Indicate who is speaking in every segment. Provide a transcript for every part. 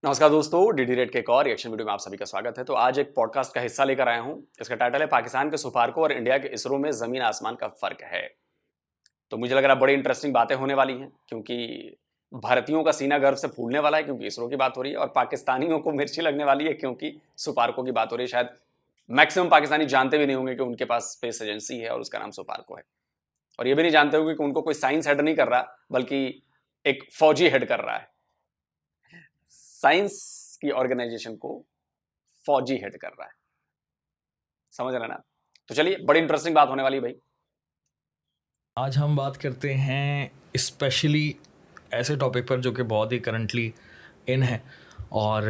Speaker 1: नमस्कार दोस्तों, DD red के एक और रिएक्शन वीडियो में आप सभी का स्वागत है। तो आज एक पॉडकास्ट का हिस्सा लेकर आया हूं। इसका टाइटल है पाकिस्तान के सुपारको और इंडिया के इसरो में जमीन आसमान का फर्क है। तो मुझे लग रहा है बड़ी इंटरेस्टिंग बातें होने वाली हैं, क्योंकि भारतीयों का सीना गर्व से फूलने वाला है क्योंकि इसरो की बात हो रही है, और पाकिस्तानियों को मिर्ची लगने वाली है क्योंकि सुपारको की बात हो रही है। शायद मैक्सिमम पाकिस्तानी जानते भी नहीं होंगे कि उनके पास स्पेस एजेंसी है और उसका नाम सुपारको है, और ये भी नहीं जानते होंगे कि उनको कोई साइंस हेड नहीं कर रहा, बल्कि एक फौजी हेड कर रहा है। साइंस की ऑर्गेनाइजेशन को फौजी हेड कर रहा है, समझ रहे ना। तो चलिए, बड़ी इंटरेस्टिंग बात होने वाली है भाई।
Speaker 2: आज हम बात करते हैं स्पेशली ऐसे टॉपिक पर जो कि बहुत ही करंटली इन है और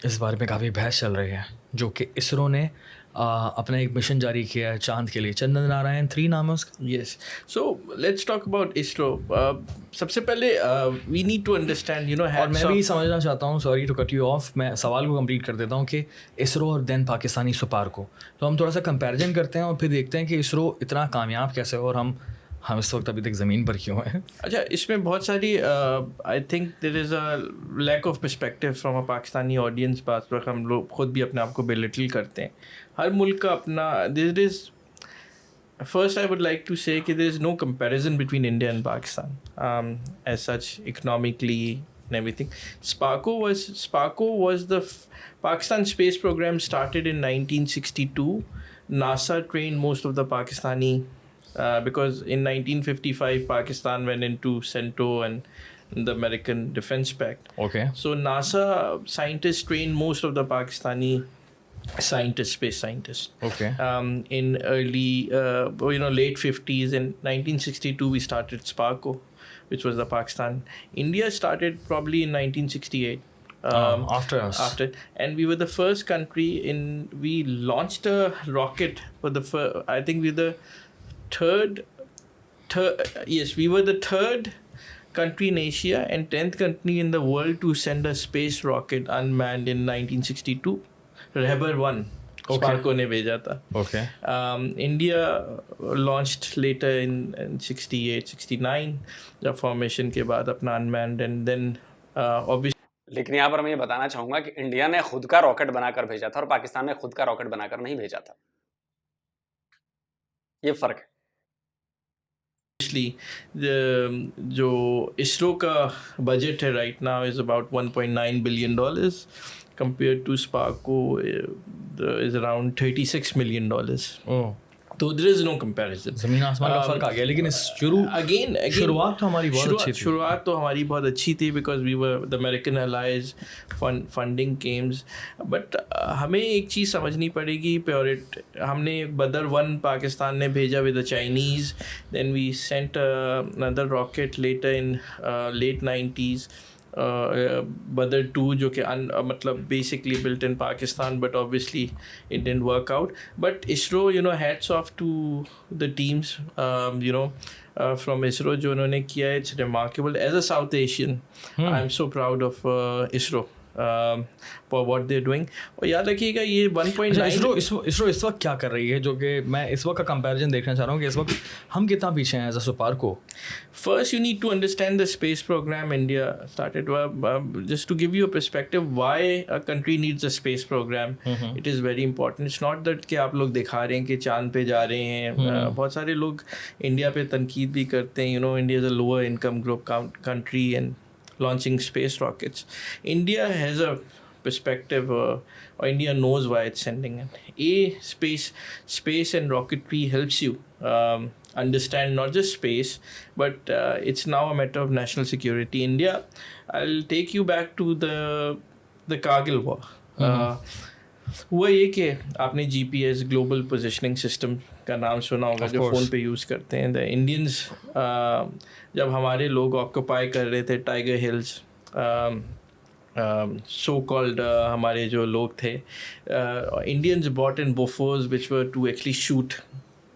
Speaker 2: इस बारे में काफ़ी बहस चल रही है, जो कि इसरो ने अपना एक मिशन जारी किया है चांद के लिए। चंद्र नारायण 3 नाम है उसका।
Speaker 3: Yes. So let's talk about ISRO. सबसे पहले we need to understand,
Speaker 2: और
Speaker 3: hats
Speaker 2: मैं भी
Speaker 3: off.
Speaker 2: समझना चाहता हूँ, sorry to cut you off, मैं सवाल को कंप्लीट कर देता हूँ कि इसरो और देन पाकिस्तानी सुपारको, तो हम थोड़ा सा कंपैरिजन करते हैं और फिर देखते हैं कि इसरो इतना कामयाब कैसे हो और हम इस वक्त अभी तक ज़मीन पर क्यों हैं।
Speaker 3: अच्छा, इसमें बहुत सारी I think there is a lack of perspective from a Pakistani audience. पास वक्त हम लोग खुद भी अपने आप को बेलिटल करते हैं। हर मुल्क का अपना there is First, I would like to say that there is no comparison between India and Pakistan as such economically and everything. Sparko was the Pakistan space program started in 1962. NASA trained most of the Pakistani because in 1955 Pakistan went into CENTO and the American Defense Pact.
Speaker 2: Okay.
Speaker 3: So NASA scientists trained most of the Pakistani space scientists.
Speaker 2: Okay.
Speaker 3: In early, late 50s. In 1962, we started Sparko, which was the Pakistan. India started probably in 1968.
Speaker 2: After us.
Speaker 3: And we were the first country we launched a rocket for I think we were the third, yes, we were the third country in Asia and 10th country in the world to send a space rocket unmanned in 1962. Reber 1 Sparko ने भेजा था.
Speaker 2: Okay.
Speaker 3: India launched later in 68, 69 जब formation के बाद अपना unmanned and then obviously.
Speaker 1: लेकिन यहाँ पर मैं ये बताना चाहूंगा कि इंडिया ने खुद का रॉकेट बनाकर भेजा था और पाकिस्तान ने खुद का रॉकेट बनाकर नहीं भेजा था। ये फर्क है।
Speaker 3: जो इसरो का बजट है right now is about $1.9 billion. Compared to Sparko, is around $36 million.
Speaker 2: Oh.
Speaker 3: So there is no comparison.
Speaker 2: ज़मीन आसमान का फर्क आ गया, लेकिन शुरुआत तो हमारी बहुत अच्छी थी.
Speaker 3: Because we were the American allies, funding came. But हमें एक चीज़ समझनी पड़ेगी. हमने Badr 1 पाकिस्तान ने भेजा with the Chinese. Then we sent another rocket later in late 90s. Badr 2 जो कि मतलब basically built in Pakistan, but obviously it didn't work out. But ISRO, hats off to the teams, from ISRO जो उन्होंने किया है. It's remarkable. As a South Asian, I'm so proud of ISRO for what they're doing. और याद रखिएगा ये 1.9
Speaker 2: इसरो इस वक्त क्या कर रही है, जो कि मैं इस वक्त का कंपैरिजन देखना चाह रहा हूँ कि इस वक्त हम कितना पीछे हैं as a SUPARCO.
Speaker 3: First, you need to understand the space program India started. Just to give you a perspective, why a country needs a space program, it is very important. It's not that कि आप लोग दिखा रहे हैं कि चांद पे जा रहे हैं. बहुत सारे लोग इंडिया पे तनकीद भी करते हैं. India is a lower income group country and launching space rockets. India has a perspective, or India knows why it's sending it. Space and rocketry helps you understand not just space, but it's now a matter of national security. India, I'll take you back to the Kargil war. हुआ ये कि आपने GPS global positioning system का नाम सुना होगा, जो phone पे यूज़ करते हैं. द इंडियंस जब हमारे लोग ऑक्यूपाई कर रहे थे टाइगर हिल्स, सो कॉल्ड हमारे जो लोग थे, Indians bought in Bofors which were to actually shoot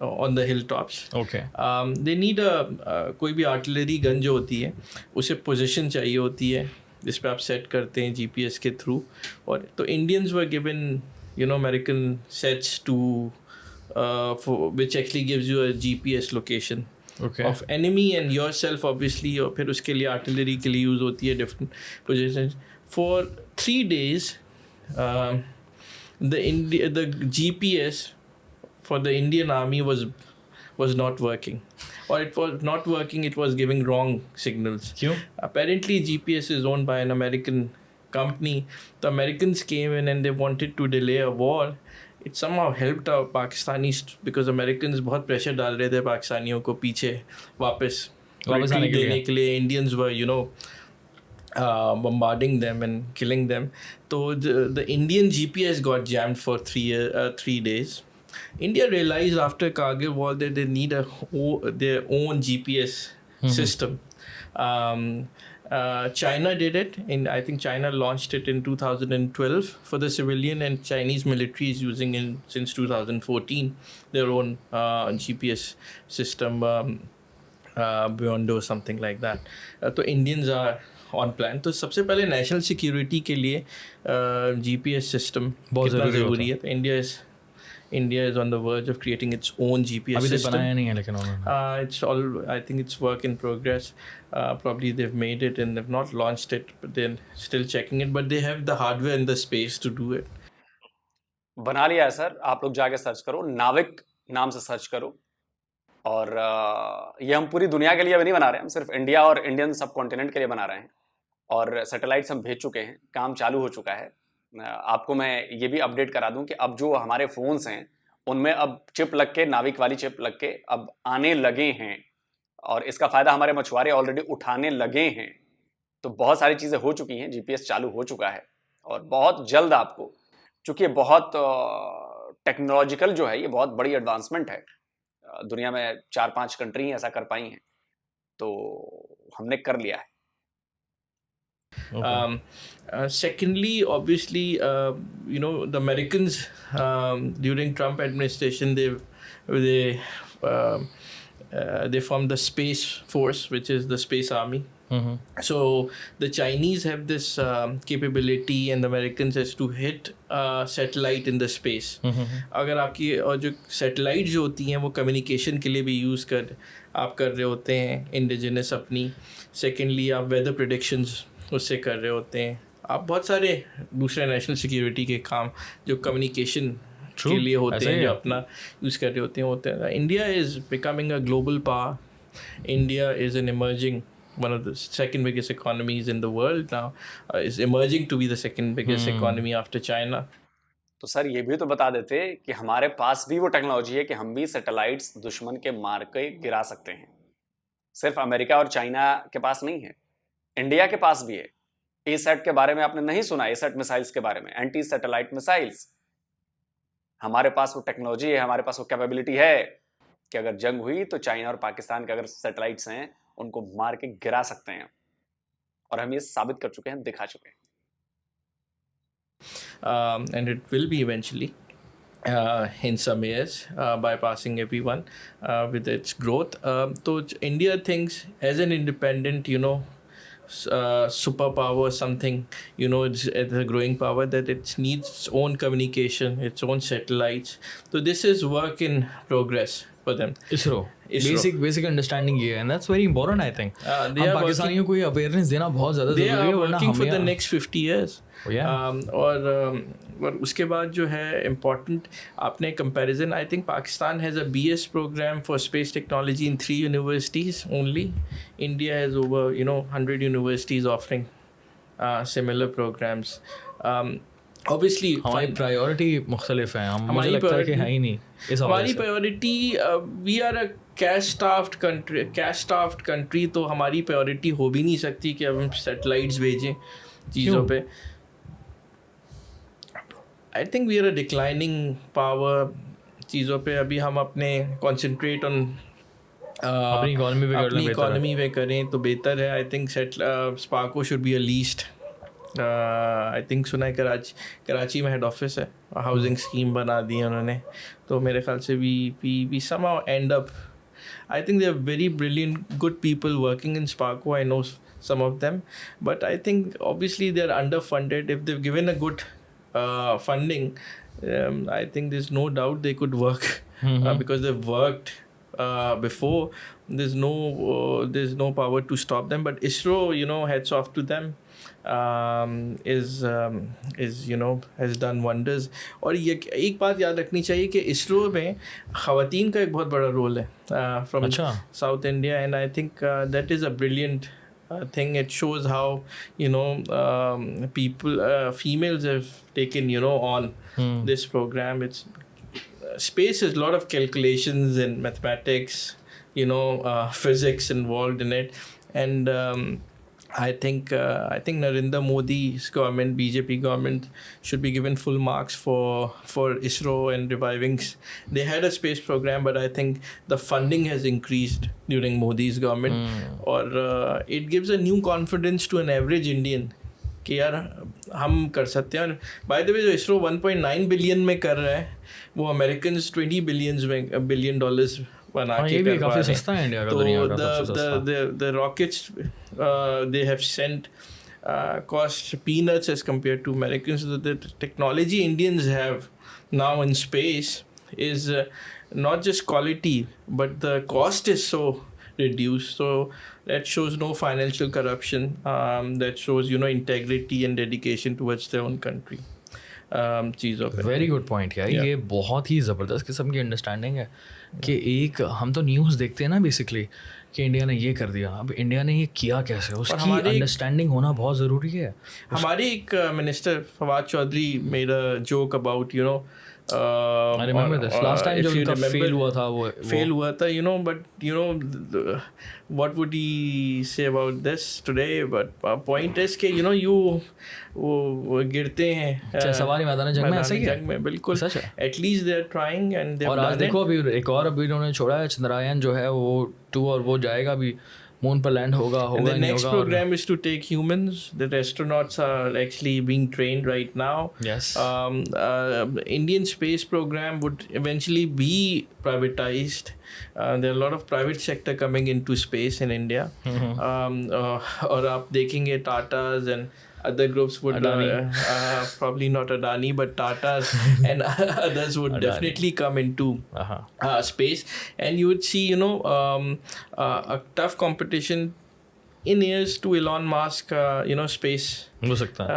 Speaker 3: on the hilltops.
Speaker 2: Okay.
Speaker 3: They need कोई भी आर्टिलरी गन जो होती है उसे पोजीशन चाहिए होती है जिस पे आप सेट करते हैं GPS के थ्रू. और तो Indians were given American sets to which actually gives you a GPS location of enemy and yourself obviously. और फिर उसके लिए आर्टिलरी के लिए यूज़ होती है different position. for 3 days, the GPS for the Indian Army was not working, or it was not working. It was giving wrong signals.
Speaker 2: क्यों?
Speaker 3: Apparently, GPS is owned by an American company. The Americans came in and they wanted to delay a war. It somehow helped our Pakistanis because Americans बहुत pressure डाल रहे थे पाकिस्तानियों को पीछे वापस
Speaker 2: आने के लिए।
Speaker 3: देने के लिए. Indians were, bombarding them and killing them. So the Indian GPS got jammed for 3 days. India realized after Kargil war that they need their own GPS system. China did it, and I think China launched it in 2012 for the civilian, and Chinese military is using it since 2014 their own GPS system, Beyond or something like that. So Indians are on plan. तो सबसे पहले national security के लिए GPS system
Speaker 2: बहुत
Speaker 3: कितना
Speaker 2: ज़रूरी
Speaker 3: ज़रूरी है. India is on the verge of creating its own GPS
Speaker 2: अभी तक
Speaker 3: system.
Speaker 2: बनाया नहीं है लेकिन उन्होंने.
Speaker 3: I think it's work in progress. Probably they've made it and they've not launched it, but they're still checking it. But they have the hardware and the space to do it.
Speaker 1: बना लिया है sir. आप लोग जाके search करो, नाविक नाम से सर्च करो. और ये हम पूरी दुनिया के लिए अभी नहीं बना रहे हैं, हम सिर्फ इंडिया और इंडियन सब कॉन्टिनेंट के लिए बना रहे हैं. और सैटेलाइट्स हम भेज चुके हैं, काम चालू हो चुका है. आपको मैं ये भी अपडेट करा दूं कि अब जो हमारे फ़ोन्स हैं उनमें अब चिप लग के, नाविक वाली चिप लग के अब आने लगे हैं. और इसका फ़ायदा हमारे मछुआरे ऑलरेडी उठाने लगे हैं. तो बहुत सारी चीज़ें हो चुकी हैं, GPS चालू हो चुका है. और बहुत जल्द आपको, चूँकि ये बहुत टेक्नोलॉजिकल जो है, ये बहुत बड़ी एडवांसमेंट है. दुनिया में 4-5 कंट्री ऐसा कर पाई हैं, तो हमने कर लिया है.
Speaker 3: Secondly, obviously, the Americans during Trump administration, they formed the Space Force, which is the Space Army. So the Chinese have this capability, and the Americans has to hit satellite in the space. अगर आपकी और जो satellite जो होती हैं वो communication के लिए भी यूज़ आप कर रहे होते हैं इंडिजिनस अपनी. सेकेंडली आप वेदर प्रेडिक्शंस उससे कर रहे होते हैं. आप बहुत सारे दूसरे नेशनल सिक्योरिटी के काम जो कम्युनिकेशन के लिए होते हैं, जो अपना यूज़ कर रहे होते हैं. India is becoming a global power. India is an emerging one of the second biggest economies in the world now, is emerging to be the second biggest economy after China.
Speaker 1: तो sir ये भी तो बता देते कि हमारे पास भी वो टेक्नोलॉजी है कि हम भी सैटेलाइट्स दुश्मन के मार के गिरा सकते हैं. सिर्फ अमेरिका और चाइना के पास नहीं है, इंडिया के पास भी है. एसैट के बारे में आपने नहीं सुना? एसैट मिसाइल्स के बारे में, एंटी सैटेलाइट मिसाइल्स. हमारे पास वो टेक्नोलॉजी है, हमारे पास वो कैपेबिलिटी है कि अगर जंग हुई तो चाइना और पाकिस्तान के अगर सैटेलाइट्स हैं उनको मार के गिरा सकते हैं. और हम ये साबित कर चुके हैं, दिखा चुके हैं.
Speaker 3: And it will be eventually in some years, bypassing everyone with its growth. So India thinks as an independent, superpower, something, it's a growing power, that it needs its own communication, its own satellites. So this is work in progress for them.
Speaker 2: ISRO. Basic understanding ये है, and that's very important, I think.
Speaker 3: They are
Speaker 2: पाकिस्तानियों को ये awareness देना बहुत ज़्यादा
Speaker 3: they
Speaker 2: ज़रूरी है,
Speaker 3: are
Speaker 2: वरना
Speaker 3: working for
Speaker 2: हमें
Speaker 3: the next 50 years. और उसके बाद जो है important, आपने comparison, I think Pakistan has a BS program for space technology in 3 universities only. India has over 100 universities offering similar programs. Obviously
Speaker 2: हमारी प्रायोरिटी मुख्तलिफ है. मुझे लगता है कि है ही नहीं इस
Speaker 3: हमारी priority. We are a cash strapped country, तो हमारी प्रायोरिटी हो भी नहीं सकती कि अब हम सैटेलाइट्स भेजें चीज़ों पे. I think we are a declining power चीज़ों पे. अभी हम अपने कॉन्सेंट्रेट ऑन
Speaker 2: अपनी इकॉनमी
Speaker 3: पे करें तो बेहतर है. I think Sparco should be a least. I think सुना है कराची में हेड ऑफिस है, हाउसिंग स्कीम बना दी है उन्होंने. तो मेरे ख्याल से we somehow end up, I think they are very brilliant, good people working in Sparko. I know some of them, but I think obviously they are underfunded. If they've given a good funding, I think there's no doubt they could work because they've worked before. There's no power to stop them. But ISRO, hats off to them. is has done wonders. और ये एक बात याद रखनी चाहिए कि इसरो में ख़वातीन का एक बहुत बड़ा रोल है from
Speaker 2: अच्छा।
Speaker 3: South India, and I think that is a brilliant thing. It shows how people females have taken on this program. It's space is a lot of calculations and mathematics, physics involved in it, and I think Narendra Modi's government, BJP government, should be given full marks for ISRO and reviving. They had a space program, but I think the funding has increased during Modi's government, or it gives a new confidence to an average Indian कि यार हम कर सकते हैं. By the way जो ISRO 1.9 billion में कर रहा है वो अमेरिकन $20 बिलियन बना के
Speaker 2: ये भी काफी सस्ता है इंडिया का. दुनिया का सबसे सस्ता.
Speaker 3: the rockets they have sent cost peanuts as compared to Americans. The technology Indians have now in space is not just quality, but the cost is so reduced. So that shows no financial corruption. That shows integrity and dedication towards their own country. चीज़ों पे.
Speaker 2: Very good point यार. ये बहुत ही ज़बरदस्त किस्म की understanding है कि एक हम तो न्यूज़ देखते हैं ना बेसिकली कि इंडिया ने ये कर दिया. अब इंडिया ने ये किया कैसे, उसकी अंडरस्टैंडिंग होना बहुत ज़रूरी है.
Speaker 3: हमारे एक minister Fawad Chaudhry made a joke about
Speaker 2: I remember this. Last time जो उनका फेल हुआ था,
Speaker 3: but what would he say about this today? But point is कि वो गिरते हैं
Speaker 2: सवारी मैदान जंग में. ऐसा ही है.
Speaker 3: जंग में बिल्कुल
Speaker 2: सच है.
Speaker 3: At least they are trying and they have
Speaker 2: और आज देखो अभी एक और अभी उन्होंने छोड़ा है चंद्रयान जो है वो 2 और वो जाएगा अभी मून पर लैंड होगा
Speaker 3: and the next program is to take humans. The astronauts are actually being trained right now.
Speaker 2: Yes.
Speaker 3: Indian space program would eventually be privatized. There are a lot of private sector coming into space in India. और आप देखेंगे Tatas and other groups would probably not Adani but Tatas and others would definitely come into space, and you would see a tough competition in years to Elon Musk space
Speaker 2: हो सकता है.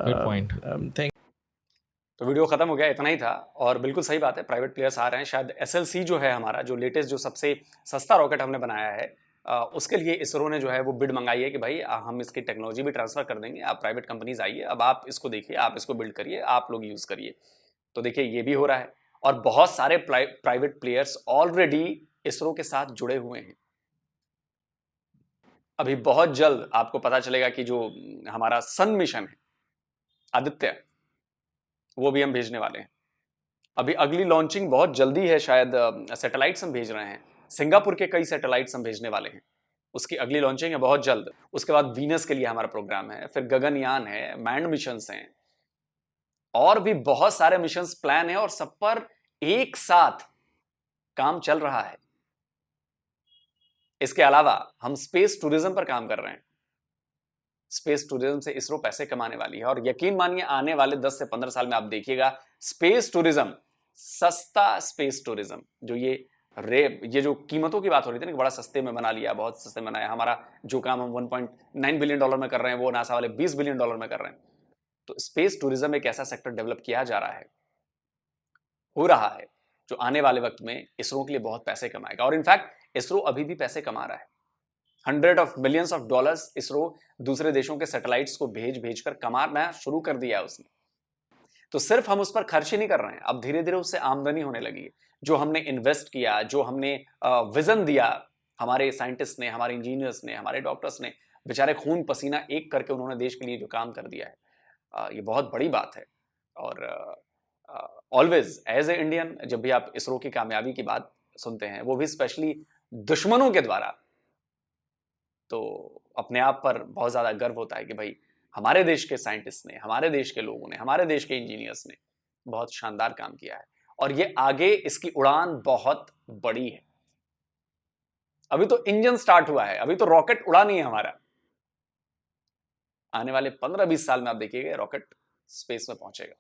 Speaker 2: Good point.
Speaker 1: तो video खत्म हो गया, इतना ही था. और बिल्कुल सही बात है, प्राइवेट प्लेयर्स आ रहे हैं. शायद SLC जो है हमारा जो लेटेस्ट जो सबसे सस्ता रॉकेट हमने बनाया है उसके लिए इसरो ने जो है वो बिड मंगाई है कि भाई हम इसकी टेक्नोलॉजी भी ट्रांसफ़र कर देंगे, आप प्राइवेट कंपनीज आइए, अब आप इसको देखिए, आप इसको बिल्ड करिए, आप लोग यूज़ करिए. तो देखिए ये भी हो रहा है और बहुत सारे प्राइवेट प्लेयर्स ऑलरेडी इसरो के साथ जुड़े हुए हैं. अभी बहुत जल्द आपको पता चलेगा कि जो हमारा सन मिशन है आदित्य वो भी हम भेजने वाले हैं. अभी अगली लॉन्चिंग बहुत जल्दी है, शायद सैटेलाइट्स हम भेज रहे हैं. सिंगापुर के कई सैटेलाइट्स हम भेजने वाले हैं, उसकी अगली लॉन्चिंग है बहुत जल्द. उसके बाद वीनस के लिए हमारा प्रोग्राम है, फिर गगनयान है, मैंड मिशंस हैं और भी बहुत सारे मिशंस प्लान है और सब पर एक साथ काम चल रहा है. इसके अलावा हम स्पेस टूरिज्म पर काम कर रहे हैं. स्पेस टूरिज्म से इसरो पैसे कमाने वाली है और यकीन मानिए आने वाले 10 से 15 साल में आप देखिएगा स्पेस टूरिज्म, सस्ता स्पेस टूरिज्म, जो ये जो कीमतों की बात हो रही थी ना कि बड़ा सस्ते में बना लिया, बहुत सस्ते में बनाया. हमारा जो काम हम $1.9 बिलियन में कर रहे हैं वो नासा वाले $20 बिलियन में कर रहे हैं. तो स्पेस टूरिज्म एक ऐसा सेक्टर डेवलप किया जा रहा है, हो रहा है, जो आने वाले वक्त में इसरो के लिए बहुत पैसे कमाएगा. और इनफैक्ट इसरो अभी भी पैसे कमा रहा है. $100 of millions इसरो दूसरे देशों के सैटेलाइट्स को भेज कर कमाना शुरू कर दिया है उसने. तो सिर्फ हम उस पर खर्च ही नहीं कर रहे हैं, अब धीरे धीरे उससे आमदनी होने लगी है. जो हमने इन्वेस्ट किया, जो हमने विजन दिया, हमारे साइंटिस्ट ने, हमारे इंजीनियर्स ने, हमारे डॉक्टर्स ने बेचारे खून पसीना एक करके उन्होंने देश के लिए जो काम कर दिया है, ये बहुत बड़ी बात है. और ऑलवेज एज ए इंडियन जब भी आप इसरो की कामयाबी की बात सुनते हैं, वो भी स्पेशली दुश्मनों के द्वारा, तो अपने आप पर बहुत ज़्यादा गर्व होता है कि भाई हमारे देश के साइंटिस्ट ने, हमारे देश के लोगों ने, हमारे देश के इंजीनियर्स ने बहुत शानदार काम किया है और ये आगे इसकी उड़ान बहुत बड़ी है. अभी तो इंजन स्टार्ट हुआ है, अभी तो रॉकेट उड़ा नहीं है हमारा. आने वाले 15-20 साल में आप देखिएगा रॉकेट स्पेस में पहुंचेगा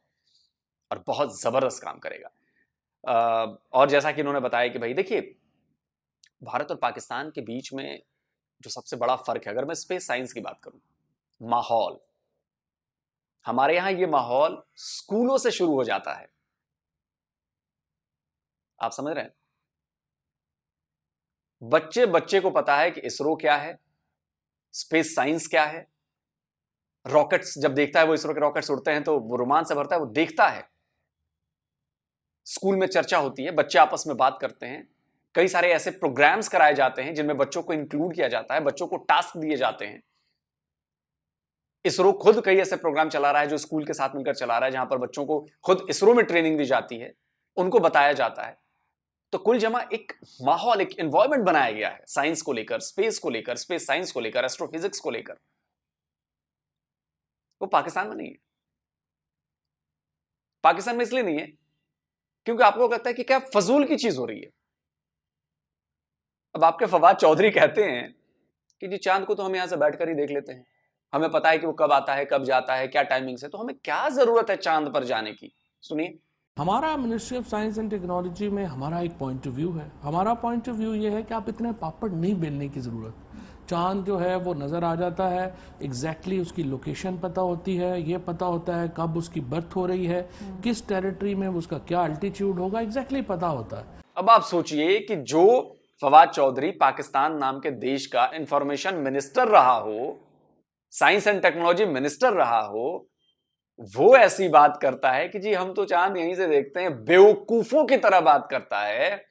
Speaker 1: और बहुत जबरदस्त काम करेगा. और जैसा कि इन्होंने बताया कि भाई देखिए भारत और पाकिस्तान के बीच में जो सबसे बड़ा फर्क है, अगर मैं स्पेस साइंस की बात करूं, माहौल। हमारे यहां ये माहौल स्कूलों से शुरू हो जाता है। आप समझ रहे हैं? बच्चे बच्चे को पता है कि इसरो क्या है, स्पेस साइंस क्या है। रॉकेट्स जब देखता है, वो इसरो के रॉकेट्स उड़ते हैं तो वो रोमांच से भरता है, वो देखता है। स्कूल में चर्चा होती है, बच्चे आपस में बात करते हैं, कई सारे ऐसे प्रोग्राम्स कराए जाते हैं जिनमें बच्चों को इंक्लूड किया जाता है, बच्चों को टास्क दिए जाते हैं। इसरो खुद कई ऐसे प्रोग्राम चला रहा है जो स्कूल के साथ मिलकर चला रहा है, जहां पर बच्चों को खुद इसरो में ट्रेनिंग दी जाती है, उनको बताया जाता है। तो कुल जमा एक माहौल, एक एनवायरमेंट बनाया गया है साइंस को लेकर, स्पेस को लेकर, स्पेस साइंस को लेकर, एस्ट्रोफिजिक्स को लेकर। वो पाकिस्तान में नहीं है। पाकिस्तान में इसलिए नहीं है क्योंकि आपको लगता है कि क्या फजूल की चीज हो रही है। अब आपके फवाद चौधरी कहते हैं कि जी चांद को तो हम यहां से बैठकर ही देख लेते हैं, हमें पता है कि वो कब आता है, कब जाता है, क्या टाइमिंग से, तो हमें क्या जरूरत है चांद पर जाने की। सुनिए,
Speaker 4: हमारा ministry of science and technology में हमारा एक पॉइंट ऑफ व्यू है। हमारा पॉइंट ऑफ व्यू ये है कि आप इतने पापड़ नहीं बेलने की ज़रूरत। चांद जो है वो नज़र आ जाता है, एग्जैक्टली उसकी लोकेशन पता होती है, ये पता होता है कब उसकी बर्थ हो रही है, किस टेरिटरी में उसका क्या अल्टीट्यूड होगा, एग्जैक्टली पता होता है।
Speaker 1: अब आप सोचिए कि जो फवाद चौधरी पाकिस्तान नाम के देश का इंफॉर्मेशन मिनिस्टर रहा हो, साइंस एंड टेक्नोलॉजी मिनिस्टर रहा हो, वो ऐसी बात करता है कि जी हम तो चांद यहीं से देखते हैं, बेवकूफों की तरह बात करता है।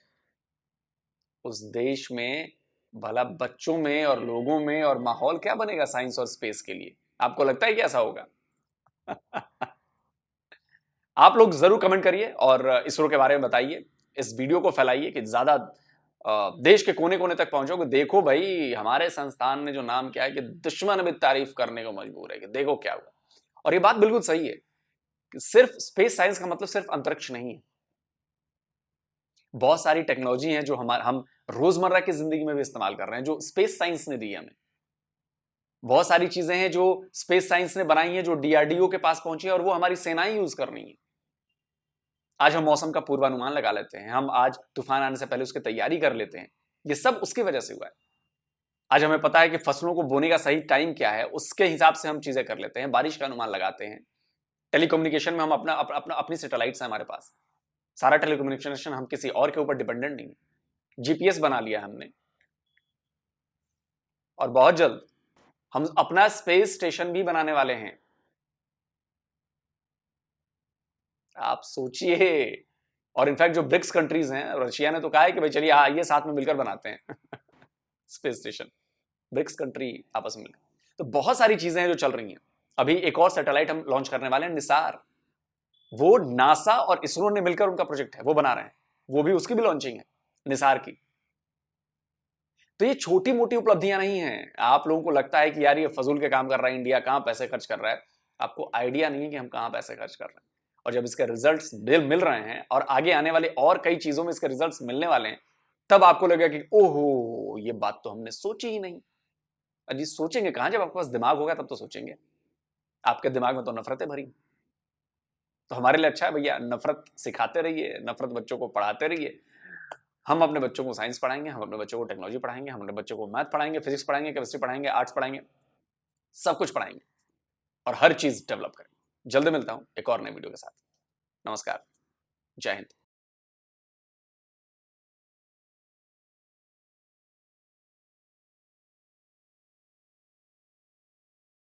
Speaker 1: उस देश में भला बच्चों में और लोगों में और माहौल क्या बनेगा साइंस और स्पेस के लिए? आपको लगता है कि ऐसा होगा? आप लोग जरूर कमेंट करिए और इसरो के बारे में बताइए, इस वीडियो को फैलाइए कि ज्यादा देश के कोने कोने तक पहुंचो कि देखो भाई हमारे संस्थान ने जो नाम किया है कि दुश्मन भी तारीफ करने को मजबूर है, कि देखो क्या हुआ। और ये बात बिल्कुल सही है कि सिर्फ स्पेस साइंस का मतलब सिर्फ अंतरिक्ष नहीं है। बहुत सारी टेक्नोलॉजी है जो हम रोजमर्रा की जिंदगी में भी इस्तेमाल कर रहे हैं, जो स्पेस साइंस ने दी है हमें। बहुत सारी चीजें हैं जो स्पेस साइंस ने बनाई हैं, जो डीआरडीओ के पास पहुंची है और वो हमारी सेनाएं यूज कर रही है। आज हम मौसम का पूर्वानुमान लगा लेते हैं, हम आज तूफान आने से पहले उसकी तैयारी कर लेते हैं। ये सब उसकी वजह से हुआ है। आज हमें पता है कि फसलों को बोने का सही टाइम क्या है, उसके हिसाब से हम चीजें कर लेते हैं, बारिश का अनुमान लगाते हैं। टेलीकम्युनिकेशन में हम अपनी सैटेलाइट्स है हमारे पास, सारा टेलीकम्युनिकेशन, हम किसी और के ऊपर डिपेंडेंट नहीं है। जीपीएस बना लिया हमने, और बहुत जल्द हम अपना स्पेस स्टेशन भी बनाने वाले हैं। आप सोचिए। और इनफैक्ट जो ब्रिक्स कंट्रीज हैं, रशिया ने तो कहा है कि भाई चलिए आइए साथ में मिलकर बनाते हैं स्पेस स्टेशन, ब्रिक्स कंट्री आपस में मिलकर। तो बहुत सारी चीजें हैं जो चल रही हैं। अभी एक और सैटेलाइट हम लॉन्च करने वाले हैं, निसार। वो नासा और इसरो ने मिलकर उनका प्रोजेक्ट है, वो बना रहे हैं, वो भी उसकी भी लॉन्चिंग है, निसार की। तो ये छोटी मोटी उपलब्धियां नहीं हैं। आप लोगों को लगता है कि यार ये फजूल के काम कर रहा है, इंडिया कहां पैसे खर्च कर रहा है। आपको आइडिया नहीं है कि हम कहां पैसे खर्च कर रहे हैं। और जब इसके रिजल्ट्स मिल रहे हैं और आगे आने वाले और कई चीजों में इसके रिजल्ट्स मिलने वाले हैं, तब आपको लगेगा कि ओहो ये बात तो हमने सोची ही नहीं। अजी सोचेंगे कहां, जब आपके पास दिमाग होगा तब तो सोचेंगे। आपके दिमाग में तो नफरतें भरी। तो हमारे लिए अच्छा है भैया, नफरत सिखाते रहिए, नफरत बच्चों को पढ़ाते रहिए। हम अपने बच्चों को साइंस पढ़ाएंगे, हम अपने बच्चों को टेक्नोलॉजी पढ़ाएंगे, हम अपने बच्चों को मैथ पढ़ाएंगे, फिजिक्स पढ़ाएंगे, केमिस्ट्री पढ़ाएंगे, आर्ट्स पढ़ाएंगे, सब कुछ पढ़ाएंगे और हर चीज डेवलप करेंगे। जल्द मिलता हूं एक और नए वीडियो के साथ। नमस्कार, जय हिंद।